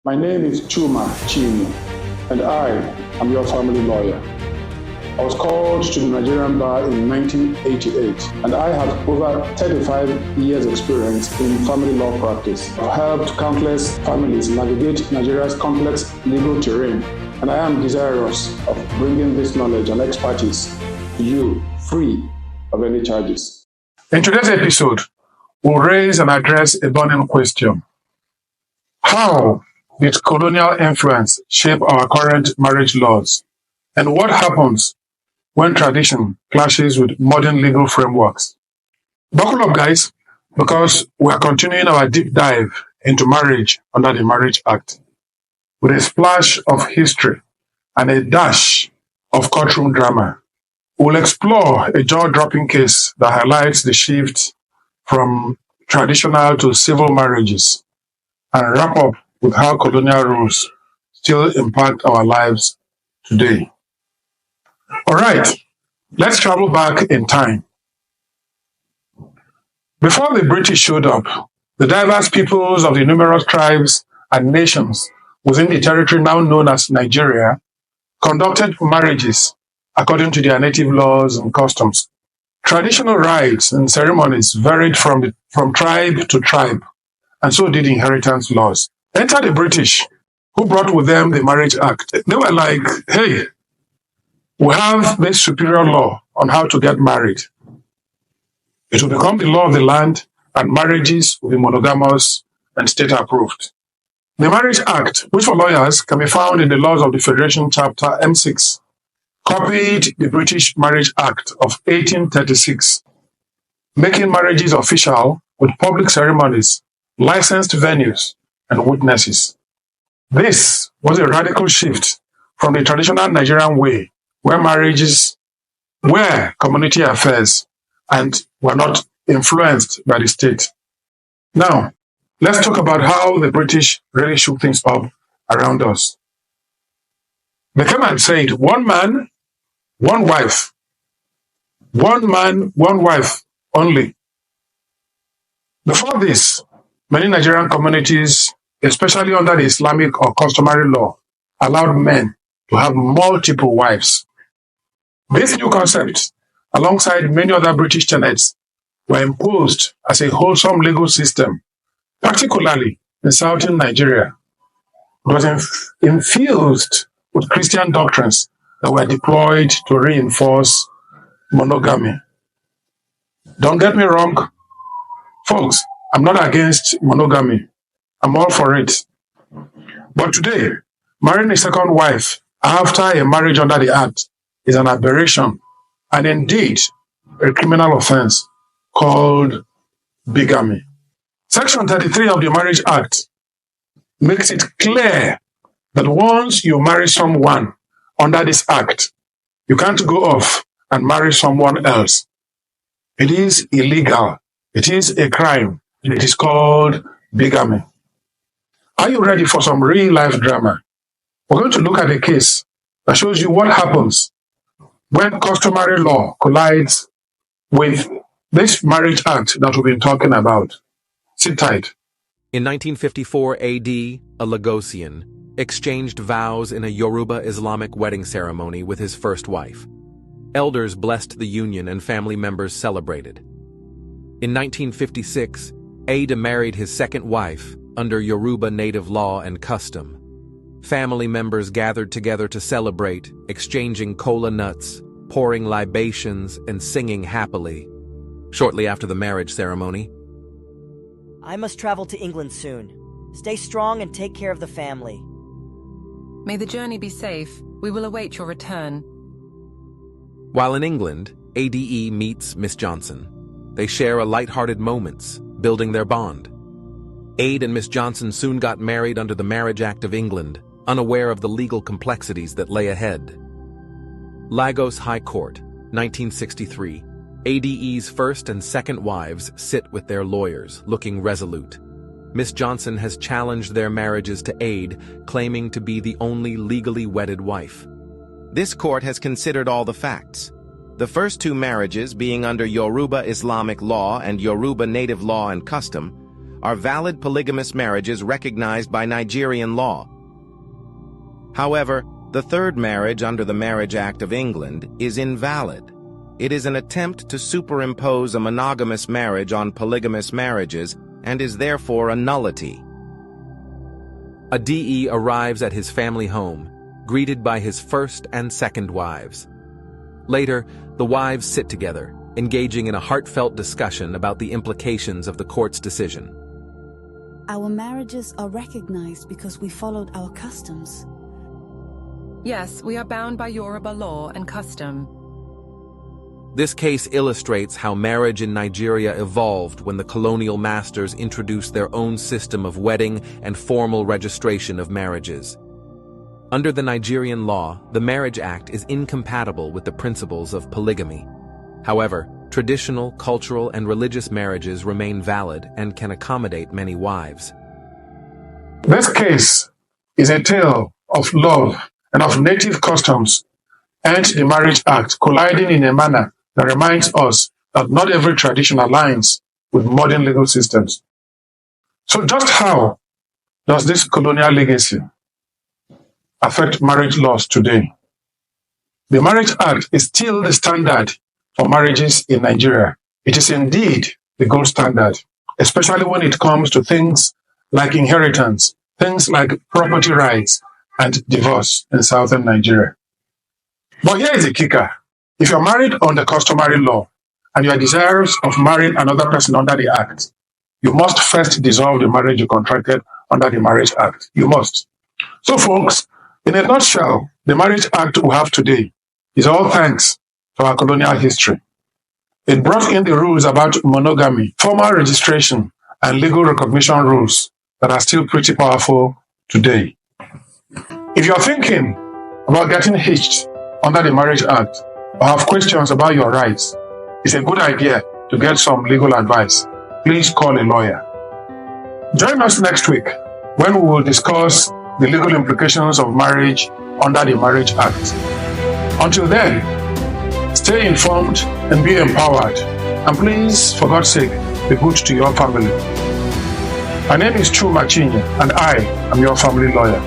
My name is Chuma Chini, and I am your family lawyer. I was called to the Nigerian bar in 1988, and I have over 35 years experience in family law practice. I've helped countless families navigate Nigeria's complex legal terrain, and I am desirous of bringing this knowledge and expertise to you free of any charges. In today's episode, we'll raise and address a burning question. How did colonial influence shape our current marriage laws? And what happens when tradition clashes with modern legal frameworks? Buckle up, guys, because we are continuing our deep dive into marriage under the Marriage Act with a splash of history and a dash of courtroom drama. We'll explore a jaw-dropping case that highlights the shift from traditional to civil marriages and wrap up with how colonial rules still impact our lives today. All right, let's travel back in time. Before the British showed up, the diverse peoples of the numerous tribes and nations within the territory now known as Nigeria conducted marriages according to their native laws and customs. Traditional rites and ceremonies varied from tribe to tribe, and so did inheritance laws. Enter the British, who brought with them the Marriage Act. They were like, hey, we have this superior law on how to get married. It will become the law of the land, and marriages will be monogamous and state approved. The Marriage Act, which for lawyers can be found in the Laws of the Federation Chapter M6, copied the British Marriage Act of 1836, making marriages official with public ceremonies, licensed venues, and witnesses. This was a radical shift from the traditional Nigerian way, where marriages were community affairs and were not influenced by the state. Now, let's talk about how the British really shook things up around us. They came and said, one man, one wife. One man, one wife only. Before this, many Nigerian communities, especially under the Islamic or customary law, allowed men to have multiple wives. This new concept, alongside many other British tenets, were imposed as a wholesome legal system, particularly in southern Nigeria. It was infused with Christian doctrines that were deployed to reinforce monogamy. Don't get me wrong, folks, I'm not against monogamy. I'm all for it. But today, marrying a second wife after a marriage under the Act is an aberration and indeed a criminal offense called bigamy. Section 33 of the Marriage Act makes it clear that once you marry someone under this act, you can't go off and marry someone else. It is illegal. It is a crime. It is called bigamy. Are you ready for some real-life drama? We're going to look at a case that shows you what happens when customary law collides with this Marriage Act that we've been talking about. Sit tight. In 1954 AD, a Lagosian exchanged vows in a Yoruba Islamic wedding ceremony with his first wife. Elders blessed the union and family members celebrated. In 1956, Ada married his second wife under Yoruba native law and custom. Family members gathered together to celebrate, exchanging cola nuts, pouring libations, and singing happily. Shortly after the marriage ceremony, I must travel to England soon. Stay strong and take care of the family. May the journey be safe. We will await your return. While in England, ADE meets Miss Johnson. They share a light-hearted moments, building their bond. Ade and Miss Johnson soon got married under the Marriage Act of England, unaware of the legal complexities that lay ahead. Lagos High Court, 1963. ADE's first and second wives sit with their lawyers, looking resolute. Miss Johnson has challenged their marriages to Ade, claiming to be the only legally wedded wife. This court has considered all the facts. The first two marriages, being under Yoruba Islamic law and Yoruba native law and custom, are valid polygamous marriages recognized by Nigerian law. However, the third marriage under the Marriage Act of England is invalid. It is an attempt to superimpose a monogamous marriage on polygamous marriages and is therefore a nullity. A DE arrives at his family home, greeted by his first and second wives. Later, the wives sit together, engaging in a heartfelt discussion about the implications of the court's decision. Our marriages are recognized because we followed our customs. Yes, we are bound by Yoruba law and custom. This case illustrates how marriage in Nigeria evolved when the colonial masters introduced their own system of wedding and formal registration of marriages. Under the Nigerian law, the Marriage Act is incompatible with the principles of polygamy. However, traditional, cultural, and religious marriages remain valid and can accommodate many wives. This case is a tale of love and of native customs and the Marriage Act colliding in a manner that reminds us that not every tradition aligns with modern legal systems. So just how does this colonial legacy affect marriage laws today? The Marriage Act is still the standard for marriages in Nigeria. It is indeed the gold standard, especially when it comes to things like inheritance, things like property rights, and divorce in southern Nigeria. But here is the kicker. If you're married under customary law and you are desirous of marrying another person under the Act, you must first dissolve the marriage you contracted under the Marriage Act. You must. So folks, in a nutshell, the Marriage Act we have today is all thanks to our colonial history. It brought in the rules about monogamy, formal registration, and legal recognition rules that are still pretty powerful today. If you're thinking about getting hitched under the Marriage Act or have questions about your rights, it's a good idea to get some legal advice. Please call a lawyer. Join us next week when we will discuss the legal implications of marriage under the Marriage Act. Until then, stay informed and be empowered. And please, for God's sake, be good to your family. My name is Chuma Chinye, and I am your family lawyer.